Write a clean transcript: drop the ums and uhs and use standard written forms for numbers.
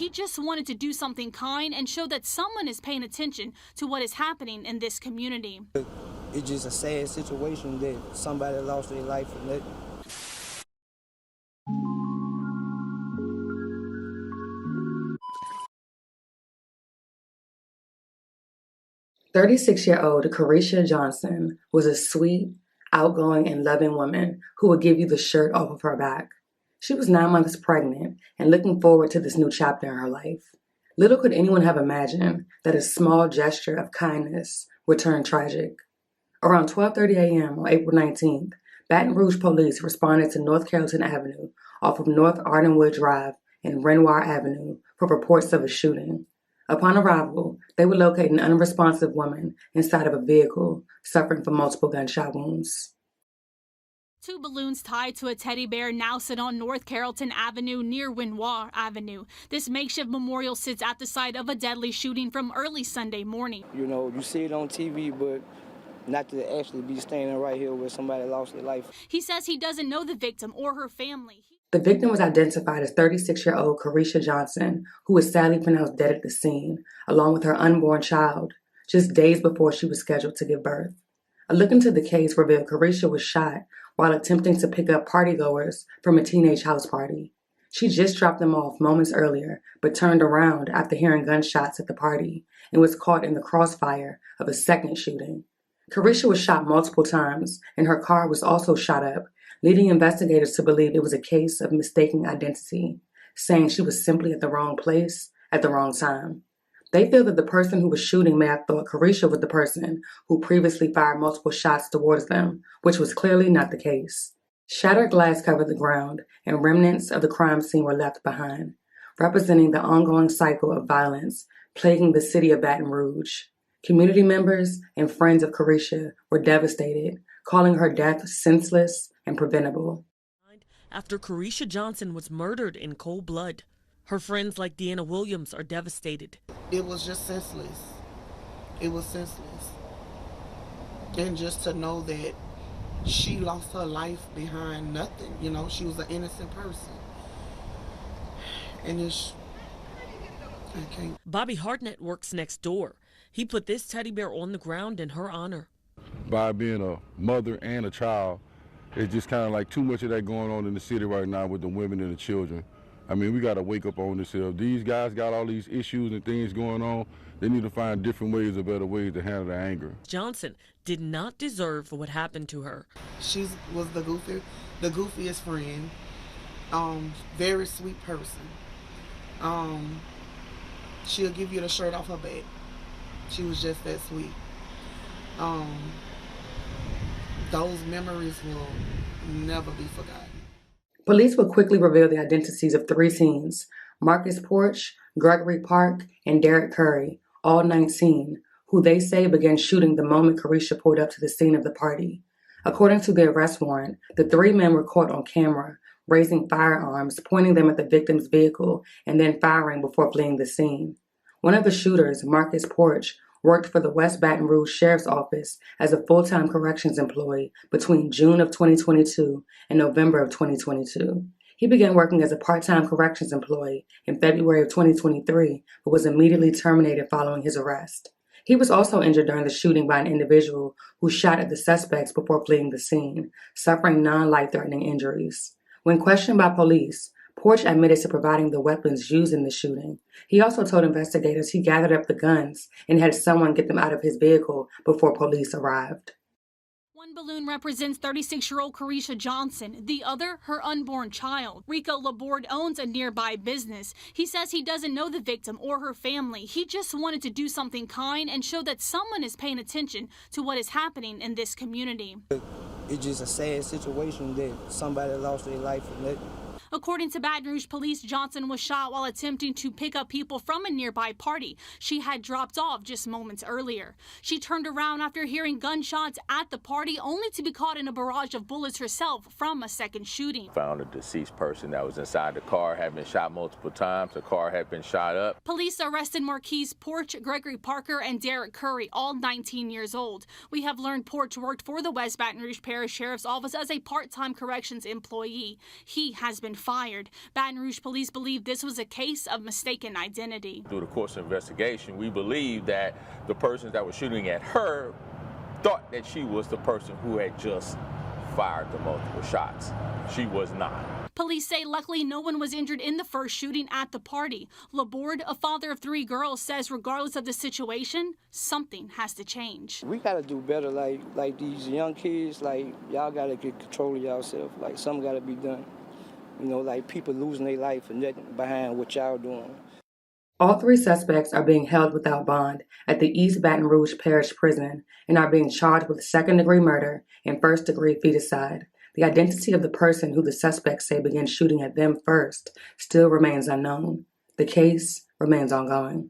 He just wanted to do something kind and show that someone is paying attention to what is happening in this community. It's just a sad situation that somebody lost their life and that. 36-year-old Kerisha Johnson was a sweet, outgoing, and loving woman who would give you the shirt off of her back. She was 9 months pregnant and looking forward to this new chapter in her life. Little could anyone have imagined that a small gesture of kindness would turn tragic. Around 12:30 a.m. on April 19th, Baton Rouge police responded to North Carrollton Avenue off of North Ardenwood Drive and Renoir Avenue for reports of a shooting. Upon arrival, they would locate an unresponsive woman inside of a vehicle suffering from multiple gunshot wounds. 2 balloons tied to a teddy bear now sit on North Carrollton Avenue near Renoir Avenue. This makeshift memorial sits at the site of a deadly shooting from early Sunday morning. You know, you see it on TV, but not to actually be standing right here where somebody lost their life. He says he doesn't know the victim or her family. The victim was identified as 36-year-old Kerisha Johnson, who was sadly pronounced dead at the scene, along with her unborn child, just days before she was scheduled to give birth. A look into the case revealed Kerisha was shot while attempting to pick up partygoers from a teenage house party. She just dropped them off moments earlier, but turned around after hearing gunshots at the party and was caught in the crossfire of a second shooting. Kerisha was shot multiple times, and her car was also shot up, leading investigators to believe it was a case of mistaken identity, saying she was simply at the wrong place at the wrong time. They feel that the person who was shooting may have thought Kerisha was the person who previously fired multiple shots towards them, which was clearly not the case. Shattered glass covered the ground, and remnants of the crime scene were left behind, representing the ongoing cycle of violence plaguing the city of Baton Rouge. Community members and friends of Kerisha were devastated, calling her death senseless and preventable. After Kerisha Johnson was murdered in cold blood, her friends like Deanna Williams are devastated. It was just senseless. It was senseless. And just to know that she lost her life behind nothing, you know, she was an innocent person. And I can't. Bobby Hartnett works next door. He put this teddy bear on the ground in her honor. By being a mother and a child, it's just kind of like too much of that going on in the city right now with the women and the children. I mean, we got to wake up on this here. If these guys got all these issues and things going on, they need to find different ways or better ways to handle their anger. Johnson did not deserve what happened to her. She was the goofiest friend, very sweet person. She'll give you the shirt off her back. She was just that sweet. Those memories will never be forgotten. Police would quickly reveal the identities of 3 teens, Marcus Porch, Gregory Park, and Derek Curry, all 19, who they say began shooting the moment Kerisha pulled up to the scene of the party. According to the arrest warrant, the 3 men were caught on camera, raising firearms, pointing them at the victim's vehicle, and then firing before fleeing the scene. One of the shooters, Marcus Porch, worked for the West Baton Rouge Sheriff's Office as a full-time corrections employee between June of 2022 and November of 2022. He began working as a part-time corrections employee in February of 2023, but was immediately terminated following his arrest. He was also injured during the shooting by an individual who shot at the suspects before fleeing the scene, suffering non-life-threatening injuries. When questioned by police, Porch admitted to providing the weapons used in the shooting. He also told investigators he gathered up the guns and had someone get them out of his vehicle before police arrived. One balloon represents 36-year-old Kerisha Johnson, the other her unborn child. Rico Laborde owns a nearby business. He says he doesn't know the victim or her family. He just wanted to do something kind and show that someone is paying attention to what is happening in this community. It's just a sad situation that somebody lost their life and that. According to Baton Rouge police, Johnson was shot while attempting to pick up people from a nearby party she had dropped off just moments earlier. She turned around after hearing gunshots at the party, only to be caught in a barrage of bullets herself from a second shooting. Found a deceased person that was inside the car, had been shot multiple times. The car had been shot up. Police arrested Marquise Porch, Gregory Parker, and Derek Curry, all 19 years old. We have learned Porch worked for the West Baton Rouge Parish Sheriff's Office as a part-time corrections employee. He has been fired. Baton Rouge police believe this was a case of mistaken identity. Through the course of investigation, we believe that the persons that were shooting at her thought that she was the person who had just fired the multiple shots. She was not. Police say luckily no one was injured in the first shooting at the party. Laborde, a father of 3 girls, says regardless of the situation, something has to change. We gotta do better, like these young kids, like y'all gotta get control of yourself. Like something gotta be done. You know, like people losing their life and nothing behind what y'all doing. All 3 suspects are being held without bond at the East Baton Rouge Parish Prison and are being charged with second-degree murder and first-degree feticide. The identity of the person who the suspects say began shooting at them first still remains unknown. The case remains ongoing.